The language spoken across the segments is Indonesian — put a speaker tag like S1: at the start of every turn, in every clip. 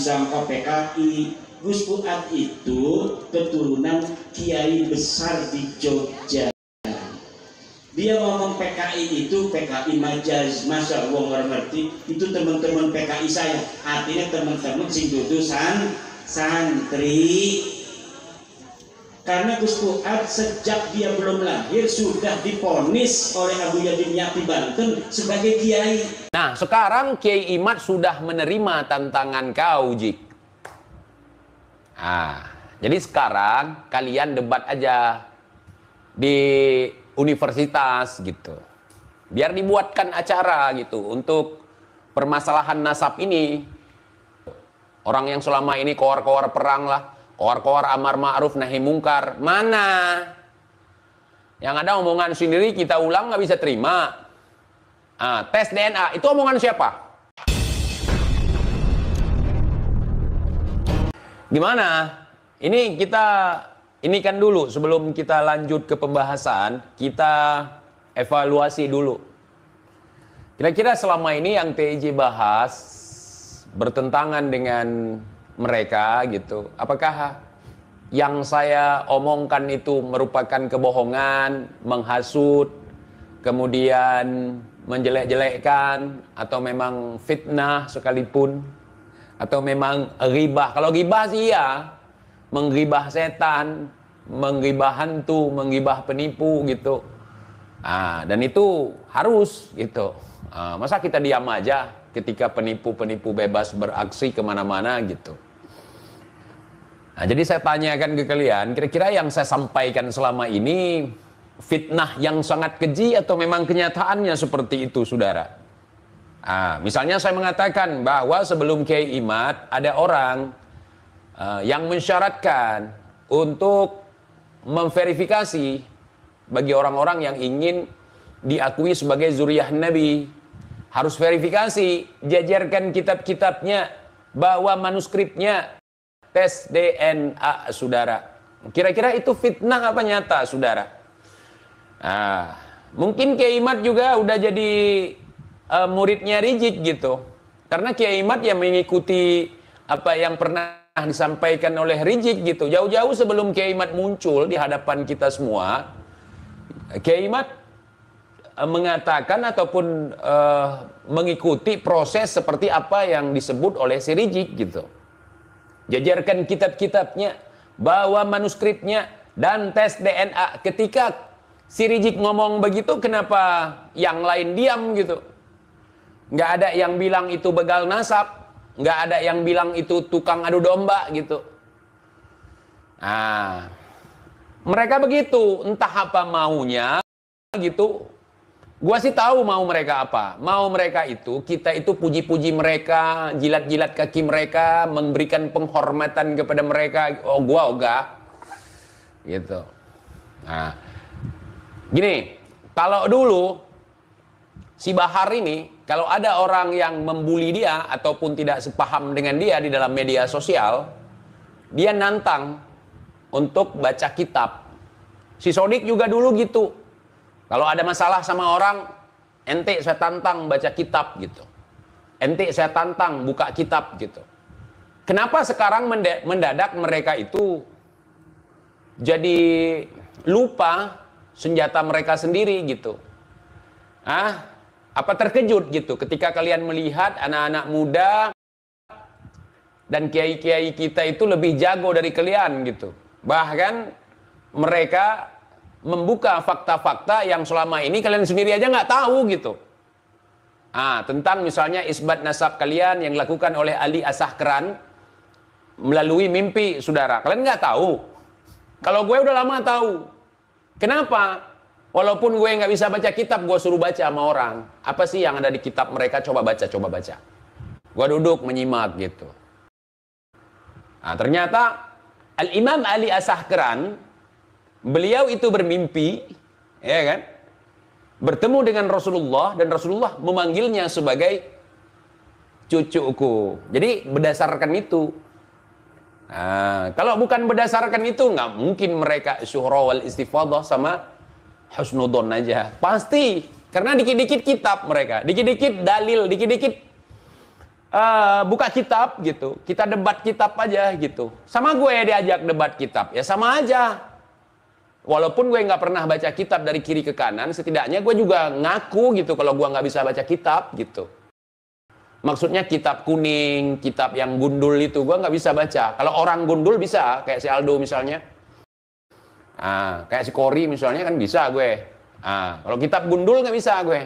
S1: disangka PKI. Gus Fuad itu keturunan kiai besar di Jogja. Dia ngomong PKI itu PKI majaz, masa wong ora ngerti itu teman-teman PKI saya. Artinya teman-teman sing dudu santri. Karena Gus Fuad sejak dia belum lahir sudah diponis oleh Abu Yadim Yati Banten sebagai kiai.
S2: Nah, sekarang Kiai Imad sudah menerima tantangan kau, Jik. Jadi sekarang kalian debat aja di universitas gitu. Biar dibuatkan acara gitu untuk permasalahan nasab ini. Orang yang selama ini koar-koar perang lah, koar-koar amar ma'ruf nahi mungkar, mana? Yang ada omongan sendiri kita ulang nggak bisa terima. Tes DNA itu omongan siapa? Gimana? Ini kan dulu sebelum kita lanjut ke pembahasan, kita evaluasi dulu. Kira-kira selama ini yang TIJ bahas bertentangan dengan mereka gitu. Apakah yang saya omongkan itu merupakan kebohongan, menghasut, kemudian menjelek-jelekkan, atau memang fitnah sekalipun? Atau memang ghibah? Kalau ghibah sih ya, menggibah setan, menggibah hantu, menggibah penipu gitu. Dan itu harus gitu. Masa kita diam aja ketika penipu-penipu bebas beraksi kemana-mana gitu. Jadi saya tanyakan ke kalian, kira-kira yang saya sampaikan selama ini fitnah yang sangat keji atau memang kenyataannya seperti itu, saudara? Misalnya saya mengatakan bahwa sebelum Kiai Imad ada orang yang mensyaratkan untuk memverifikasi bagi orang-orang yang ingin diakui sebagai zuriyah Nabi. Harus verifikasi, jajarkan kitab-kitabnya, bawa manuskripnya, tes DNA, saudara. Kira-kira itu fitnah apa nyata, saudara? Mungkin Kiai Imad juga udah jadi muridnya Rizik gitu. Karena Kiai Imad yang mengikuti apa yang pernah disampaikan oleh Rizik gitu. Jauh-jauh sebelum Kiai Imad muncul di hadapan kita semua, Kiai Imad mengatakan ataupun mengikuti proses seperti apa yang disebut oleh si Rizik gitu. Jajarkan kitab-kitabnya, bawa manuskripnya, dan tes DNA. Ketika si Rizik ngomong begitu, kenapa yang lain diam gitu? Nggak ada yang bilang itu begal nasab, nggak ada yang bilang itu tukang adu domba gitu. Mereka begitu, entah apa maunya gitu. Gua sih tahu mau mereka apa. Mau mereka itu, kita itu puji-puji mereka, jilat-jilat kaki mereka, memberikan penghormatan kepada mereka. Oh, gua ogah. Gitu. Gini, kalau dulu si Bahar ini, kalau ada orang yang membuli dia ataupun tidak sepaham dengan dia di dalam media sosial, dia nantang untuk baca kitab. Si Sodik juga dulu gitu. Kalau ada masalah sama orang, ente saya tantang baca kitab gitu. Ente saya tantang buka kitab gitu. Kenapa sekarang mendadak mereka itu jadi lupa senjata mereka sendiri gitu? Apa terkejut gitu ketika kalian melihat anak-anak muda dan kiai-kiai kita itu lebih jago dari kalian gitu. Bahkan mereka membuka fakta-fakta yang selama ini kalian sendiri aja nggak tahu gitu. Tentang misalnya isbat nasab kalian yang dilakukan oleh Ali Asahkran melalui mimpi, saudara. Kalian nggak tahu. Kalau gue udah lama tahu. Kenapa? Walaupun gue nggak bisa baca kitab, gue suruh baca sama orang. Apa sih yang ada di kitab mereka? Coba baca, coba baca. Gue duduk menyimak gitu. Ternyata Al-Imam Ali Asahkran, beliau itu bermimpi, ya kan? Bertemu dengan Rasulullah dan Rasulullah memanggilnya sebagai cucuku. Jadi berdasarkan itu. Kalau bukan berdasarkan itu, nggak mungkin mereka syuhra wal istifadah sama husnudon aja. Pasti. Karena dikit-dikit kitab mereka. Dikit-dikit dalil. Dikit-dikit buka kitab gitu, kita debat kitab aja gitu. Sama gue diajak debat kitab, ya sama aja. Walaupun gue nggak pernah baca kitab dari kiri ke kanan, setidaknya gue juga ngaku gitu kalau gue nggak bisa baca kitab gitu. Maksudnya kitab kuning, kitab yang gundul itu gue nggak bisa baca. Kalau orang gundul bisa, kayak si Aldo misalnya. Kayak si Kori misalnya kan bisa gue. Kalau kitab gundul nggak bisa gue.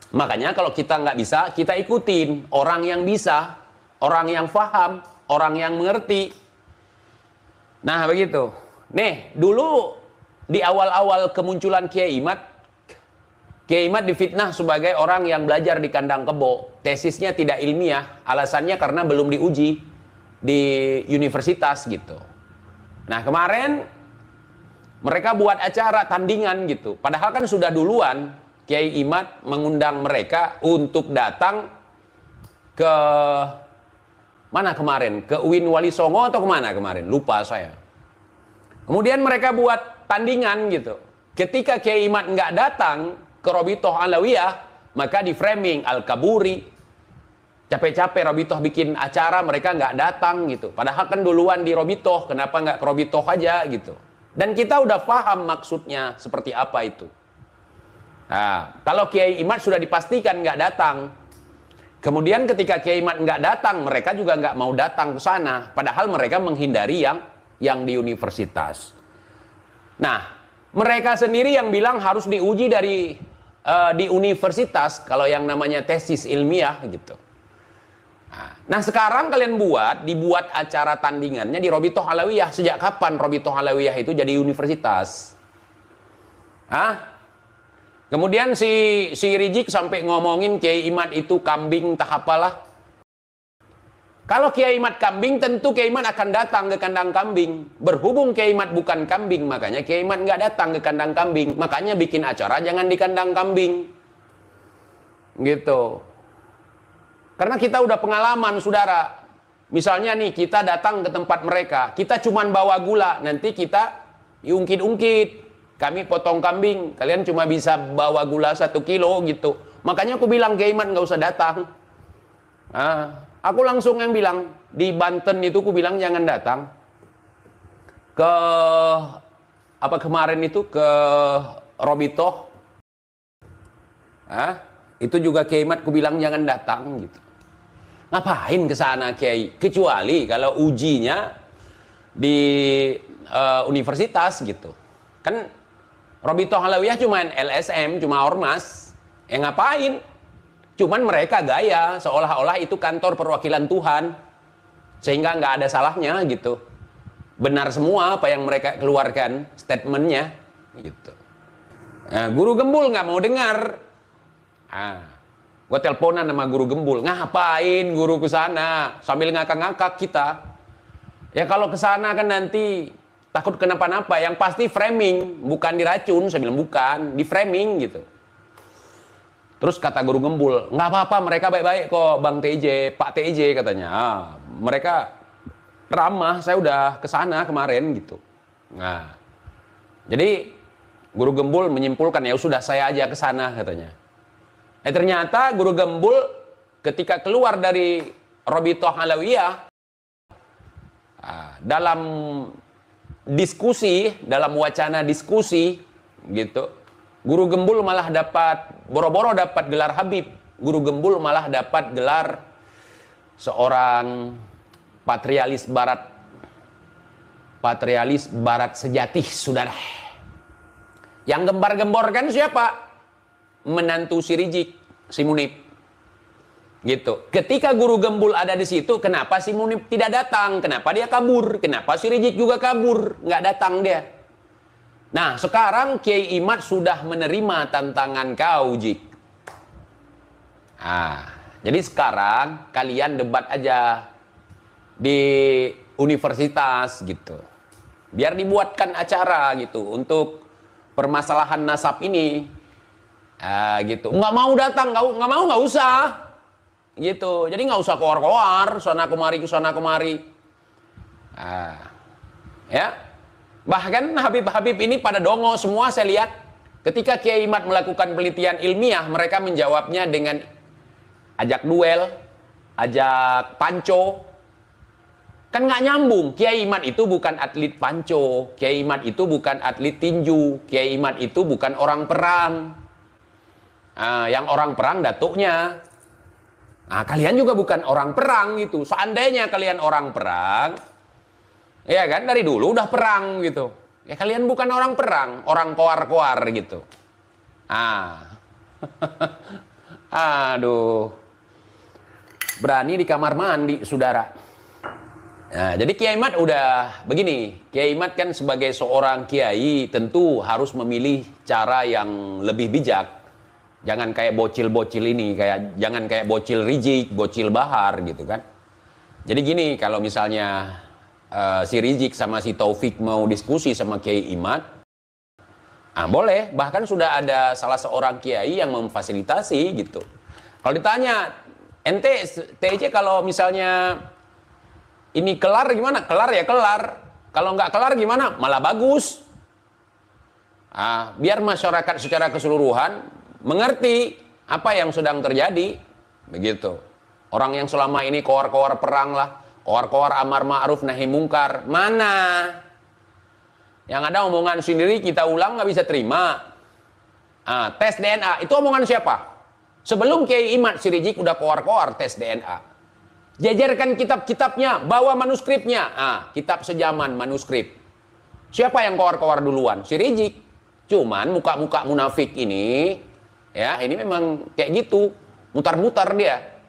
S2: Makanya kalau kita nggak bisa, kita ikutin orang yang bisa, orang yang paham, orang yang mengerti. Nah begitu. Nih dulu di awal-awal kemunculan Kiai Imad difitnah sebagai orang yang belajar di kandang kebo. Tesisnya tidak ilmiah, alasannya karena belum diuji di universitas gitu. Nah kemarin mereka buat acara tandingan gitu. Padahal kan sudah duluan Kiai Imad mengundang mereka untuk datang ke mana kemarin? Ke UIN Wali Songo atau kemana kemarin? Lupa saya. Kemudian mereka buat tandingan gitu. Ketika Kiai Imad nggak datang ke Robitoh Alawiyah, maka di framing Al-Kaburi. Capek-capek Robitoh bikin acara, mereka nggak datang gitu. Padahal kan duluan di Robitoh, kenapa nggak ke Robitoh aja gitu. Dan kita udah paham maksudnya seperti apa itu. Nah, kalau Kiai Imad sudah dipastikan nggak datang, kemudian ketika Kiai Imad nggak datang, mereka juga nggak mau datang ke sana. Padahal mereka menghindari yang di universitas. Nah, mereka sendiri yang bilang harus diuji di universitas kalau yang namanya tesis ilmiah gitu. Nah sekarang kalian dibuat acara tandingannya di Robitoh Alawiyah. Sejak kapan Robitoh Alawiyah itu jadi universitas? Kemudian si Rizik sampai ngomongin Kiai Imad itu kambing tak apalah. Kalau Kiai Imad kambing, tentu Kiai Imad akan datang ke kandang kambing. Berhubung Kiai Imad bukan kambing, makanya Kiai Imad nggak datang ke kandang kambing. Makanya bikin acara jangan di kandang kambing. Gitu. Karena kita udah pengalaman, saudara. Misalnya nih, kita datang ke tempat mereka. Kita cuman bawa gula. Nanti kita diungkit-ungkit. Kami potong kambing. Kalian cuma bisa bawa gula 1 kilo gitu. Makanya aku bilang Kiai Imad nggak usah datang. Aku langsung yang bilang, di Banten itu aku bilang jangan datang. Ke kemarin itu ke Robitoh. Itu juga Kiai Imad aku bilang jangan datang gitu. Ngapain ke sana Kiai? Kecuali kalau ujinya di universitas gitu. Kan Robitoh Alawiyah cuma LSM, cuma ormas. Ngapain? Cuman mereka gaya seolah-olah itu kantor perwakilan Tuhan, sehingga nggak ada salahnya gitu. Benar semua apa yang mereka keluarkan statementnya gitu. Guru Gembul nggak mau dengar. Gue teleponan sama Guru Gembul, ngapain guru ke sana sambil ngakak-ngakak kita. Ya kalau ke sana kan nanti takut kenapa-napa. Yang pasti framing, bukan diracun. Saya bilang bukan, di framing gitu. Terus kata Guru Gembul, nggak apa-apa, mereka baik-baik kok, Bang TJ, Pak TJ katanya. Mereka ramah, saya udah kesana kemarin gitu. Nah, jadi Guru Gembul menyimpulkan ya sudah saya aja kesana katanya. Ternyata Guru Gembul ketika keluar dari Robitoh Alawiyah, dalam diskusi, dalam wacana diskusi gitu. Guru Gembul malah boro-boro dapat gelar Habib. Guru Gembul malah dapat gelar seorang patrialis barat sejati, saudara. Yang gembar-gemborkan siapa? Menantu si Rizik, si Munib. Gitu. Ketika Guru Gembul ada di situ, kenapa si Munib tidak datang? Kenapa dia kabur? Kenapa si Rizik juga kabur? Nggak datang dia. Nah, sekarang Kiai Imad sudah menerima tantangan kau, Jik. Jadi sekarang kalian debat aja di universitas gitu. Biar dibuatkan acara gitu untuk permasalahan nasab ini. Gitu. Nggak mau datang, nggak mau nggak usah. Gitu. Jadi nggak usah keluar-keluar, sana kemari. Ya. Bahkan Habib-Habib ini pada dongo semua saya lihat. Ketika Kiai Imad melakukan penelitian ilmiah, mereka menjawabnya dengan ajak duel, ajak panco. Kan nggak nyambung. Kiai Imad itu bukan atlet panco, Kiai Imad itu bukan atlet tinju, Kiai Imad itu bukan orang perang. Yang orang perang datuknya. Nah, kalian juga bukan orang perang gitu. Seandainya kalian orang perang, ya kan dari dulu udah perang gitu. Ya kalian bukan orang perang, orang koar-koar gitu. Aduh. Berani di kamar mandi, saudara. Nah, jadi Kiai Imad udah begini. Kiai Imad kan sebagai seorang kiai tentu harus memilih cara yang lebih bijak. Jangan kayak bocil-bocil ini, jangan kayak bocil Rizik, bocil Bahar gitu kan. Jadi gini, kalau misalnya si Rizik sama si Taufik mau diskusi sama Kiai Imad, boleh. Bahkan sudah ada salah seorang kiai yang memfasilitasi gitu. Kalau ditanya, ente TJ kalau misalnya ini kelar gimana? Kelar ya kelar. Kalau nggak kelar gimana? Malah bagus. Biar masyarakat secara keseluruhan mengerti apa yang sedang terjadi. Begitu. Orang yang selama ini koar-koar perang lah, koar-koar amar ma'ruf nahi mungkar, mana? Yang ada omongan sendiri kita ulang nggak bisa terima. Tes DNA, itu omongan siapa? Sebelum Kiai Imad si Rizik udah koar-koar tes DNA. Jajarkan kitab-kitabnya, bawa manuskripnya. Kitab sejaman, manuskriп. Siapa yang koar-koar duluan? Si Rizik. Cuman muka-muka munafik ini, ya ini memang kayak gitu. Mutar-mutar dia.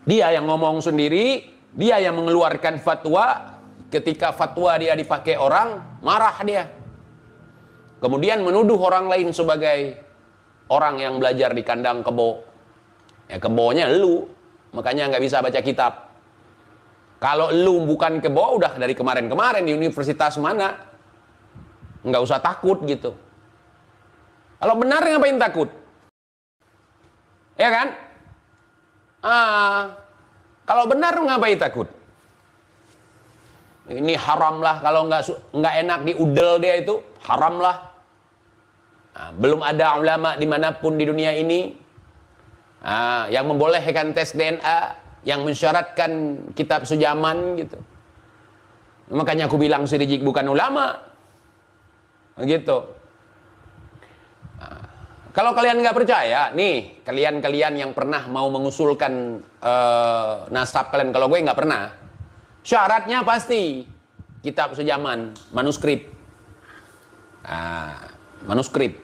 S2: Dia yang ngomong sendiri, dia yang mengeluarkan fatwa. Ketika fatwa dia dipakai orang, marah dia. Kemudian menuduh orang lain sebagai orang yang belajar di kandang kebo. Ya kebonya lu. Makanya nggak bisa baca kitab. Kalau lu bukan kebo, udah dari kemarin-kemarin di universitas mana, nggak usah takut gitu. Kalau benar ngapain takut? Ya kan? Kalau benar ngapain takut? Ini haram lah, kalau nggak enak di udel dia itu haram lah. Belum ada ulama dimanapun di dunia ini yang membolehkan tes DNA, yang mensyaratkan kitab sejaman gitu. Makanya aku bilang si Rizik bukan ulama. Gitu. Kalau kalian nggak percaya, nih kalian yang pernah mau mengusulkan nasab kalian, kalau gue nggak pernah. Syaratnya pasti kitab sejaman, manuskrip. Manuskrip.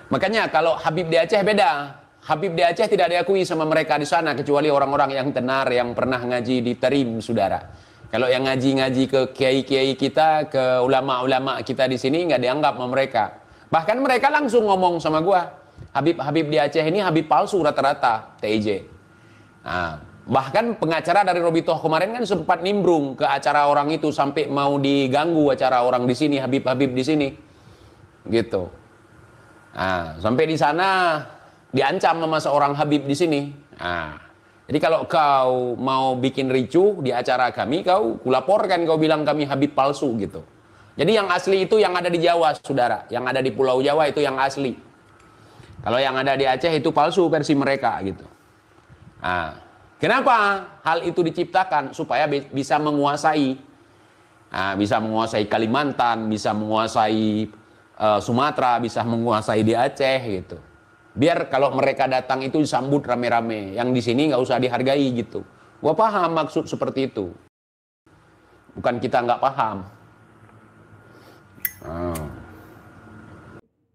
S2: Makanya kalau Habib di Aceh beda. Habib di Aceh tidak diakui sama mereka di sana kecuali orang-orang yang tenar yang pernah ngaji di Tarim, saudara. Kalau yang ngaji-ngaji ke kiai-kiai kita, ke ulama-ulama kita di sini nggak dianggap sama mereka. Bahkan mereka langsung ngomong sama gua, Habib di Aceh ini Habib palsu rata-rata, TIJ. Bahkan pengacara dari Robitoh kemarin kan sempat nimbrung ke acara orang itu sampai mau diganggu acara orang di sini, Habib di sini, gitu. Sampai di sana diancam sama seorang Habib di sini. Jadi kalau kau mau bikin ricuh di acara kami, kau kulaporkan, kau bilang kami Habib palsu gitu. Jadi yang asli itu yang ada di Jawa, saudara. Yang ada di Pulau Jawa itu yang asli. Kalau yang ada di Aceh itu palsu versi mereka gitu. Kenapa hal itu diciptakan? Supaya bisa menguasai. Bisa menguasai Kalimantan, bisa menguasai Sumatera, bisa menguasai di Aceh gitu. Biar kalau mereka datang itu disambut rame-rame, yang di sini nggak usah dihargai gitu. Gua paham maksud seperti itu. Bukan kita nggak paham.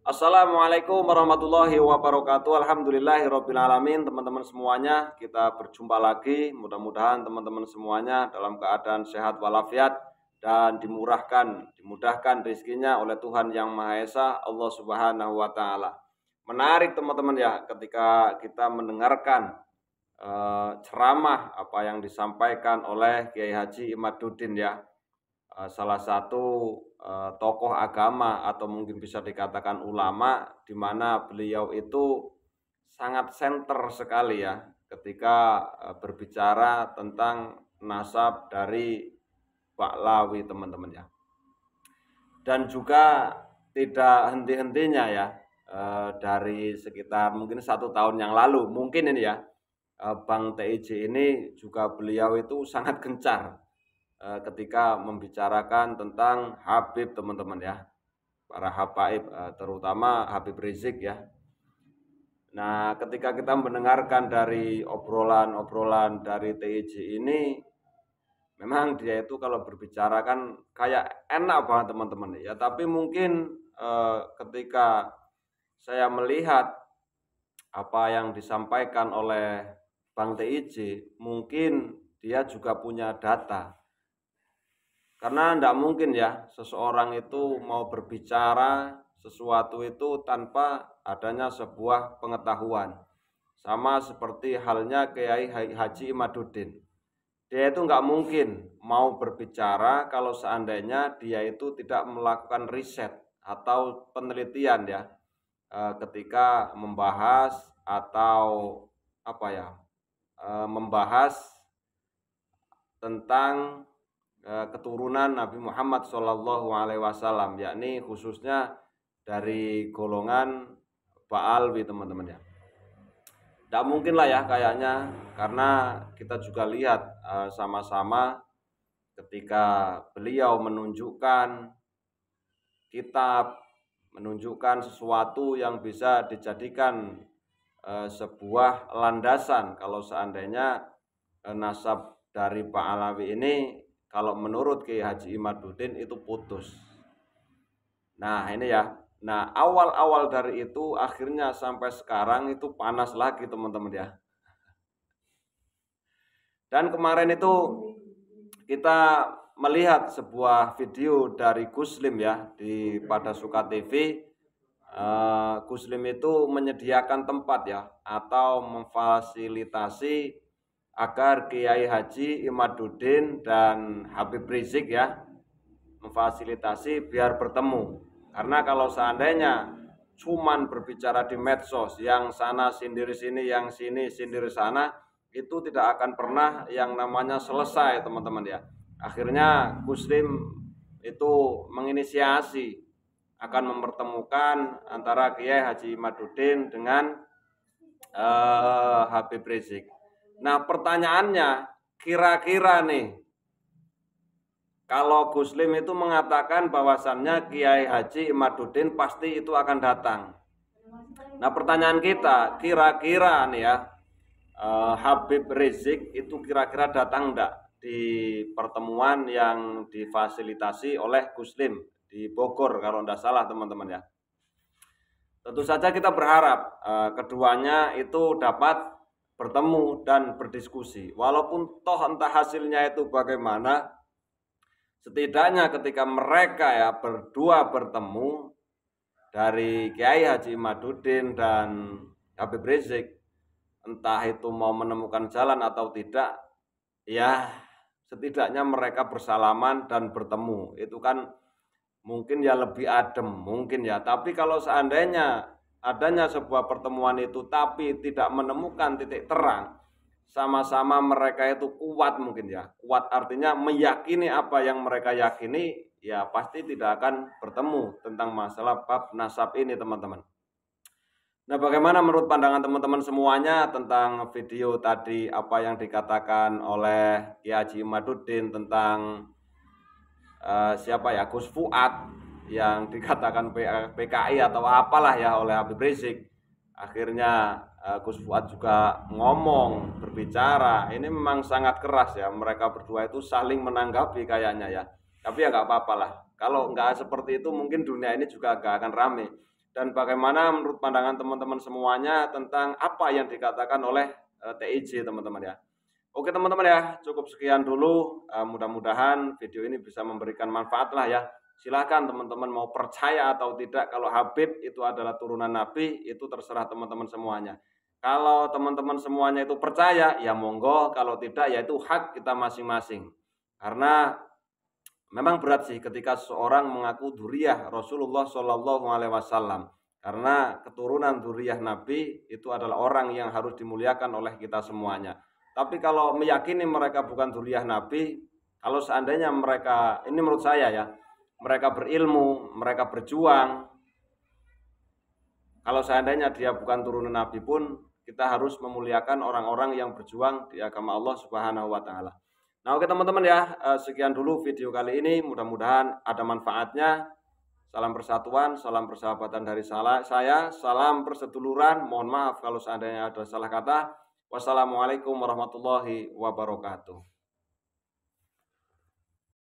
S3: Assalamualaikum warahmatullahi wabarakatuh. Alhamdulillahirabbil alamin. Teman-teman semuanya, kita berjumpa lagi. Mudah-mudahan teman-teman semuanya dalam keadaan sehat walafiat dan dimudahkan rezekinya oleh Tuhan Yang Maha Esa, Allah Subhanahu wa taala. Menarik teman-teman ya, ketika kita mendengarkan ceramah apa yang disampaikan oleh Kiai Haji Imaduddin ya, salah satu tokoh agama atau mungkin bisa dikatakan ulama, di mana beliau itu sangat senter sekali ya ketika berbicara tentang nasab dari Ba'lawi teman-teman ya. Dan juga tidak henti-hentinya ya dari sekitar mungkin 1 tahun yang lalu. Mungkin ini ya, Bang TIJ ini juga beliau itu sangat gencar ketika membicarakan tentang Habib teman-teman ya, para habaib, terutama Habib Rizik ya. Nah, ketika kita mendengarkan dari obrolan-obrolan dari TIJ ini, memang dia itu kalau berbicara kan kayak enak banget teman-teman ya. Tapi mungkin ketika saya melihat apa yang disampaikan oleh Bang TIJ, mungkin dia juga punya data. Karena tidak mungkin ya seseorang itu mau berbicara sesuatu itu tanpa adanya sebuah pengetahuan. Sama seperti halnya Kiai Haji Imaduddin. Dia itu nggak mungkin mau berbicara kalau seandainya dia itu tidak melakukan riset atau penelitian ya, ketika membahas atau membahas tentang keturunan Nabi Muhammad SAW, yakni khususnya dari golongan Ba'alwi teman-teman ya. Tidak mungkin lah ya kayaknya, karena kita juga lihat sama-sama ketika beliau menunjukkan kitab, menunjukkan sesuatu yang bisa dijadikan sebuah landasan kalau seandainya nasab dari Pak Alawi ini kalau menurut Kiai Haji Imaduddin itu putus. Nah ini ya. Nah awal-awal dari itu akhirnya sampai sekarang itu panas lagi teman-teman ya. Dan kemarin itu kita melihat sebuah video dari Guslim ya pada Suka TV. Guslim itu menyediakan tempat ya atau memfasilitasi agar Kiai Haji Imaduddin dan Habib Rizik ya memfasilitasi biar bertemu. Karena kalau seandainya cuman berbicara di medsos, yang sana sindir sini, yang sini sindir sana, itu tidak akan pernah yang namanya selesai teman-teman ya. Akhirnya Guslim itu menginisiasi akan mempertemukan antara Kiai Haji Imaduddin dengan Habib Rizik. Nah pertanyaannya, kira-kira nih, kalau Guslim itu mengatakan bahwasannya Kiai Haji Imaduddin pasti itu akan datang. Nah pertanyaan kita, kira-kira nih ya, Habib Rizik itu kira-kira datang enggak di pertemuan yang difasilitasi oleh Guslim di Bogor kalau enggak salah teman-teman ya. Tentu saja kita berharap keduanya itu dapat bertemu dan berdiskusi. Walaupun toh entah hasilnya itu bagaimana, setidaknya ketika mereka ya berdua bertemu dari Kiai Haji Imaduddin dan Habib Rizik, entah itu mau menemukan jalan atau tidak, ya setidaknya mereka bersalaman dan bertemu. Itu kan mungkin ya lebih adem, mungkin ya. Tapi kalau seandainya adanya sebuah pertemuan itu tapi tidak menemukan titik terang, sama-sama mereka itu kuat mungkin ya. Kuat artinya meyakini apa yang mereka yakini, ya pasti tidak akan bertemu tentang masalah bab nasab ini teman-teman. Nah bagaimana menurut pandangan teman-teman semuanya tentang video tadi, apa yang dikatakan oleh Kiai Haji Imaduddin tentang siapa ya, Gus Fuad yang dikatakan PKI atau apalah ya oleh Habib Rizik. Akhirnya Gus Fuad juga ngomong, berbicara. Ini memang sangat keras ya, mereka berdua itu saling menanggapi kayaknya ya. Tapi ya nggak apa-apa lah, kalau nggak seperti itu mungkin dunia ini juga nggak akan rame. Dan bagaimana menurut pandangan teman-teman semuanya tentang apa yang dikatakan oleh TIJ teman-teman ya. Oke teman-teman ya, cukup sekian dulu. Mudah-mudahan video ini bisa memberikan manfaat lah ya. Silahkan teman-teman mau percaya atau tidak kalau Habib itu adalah turunan Nabi, itu terserah teman-teman semuanya. Kalau teman-teman semuanya itu percaya, ya monggo. Kalau tidak, ya itu hak kita masing-masing. Karena memang berat sih ketika seorang mengaku dzurriyyah Rasulullah SAW. Karena keturunan dzurriyyah Nabi itu adalah orang yang harus dimuliakan oleh kita semuanya. Tapi kalau meyakini mereka bukan dzurriyyah Nabi, kalau seandainya mereka, ini menurut saya ya, mereka berilmu, mereka berjuang, kalau seandainya dia bukan turunan Nabi pun, kita harus memuliakan orang-orang yang berjuang di agama Allah Subhanahu wa taala. Nah, oke teman-teman ya, sekian dulu video kali ini, mudah-mudahan ada manfaatnya. Salam persatuan, salam persahabatan dari saya, salam perseduluran. Mohon maaf kalau seandainya ada salah kata. Wassalamualaikum warahmatullahi wabarakatuh.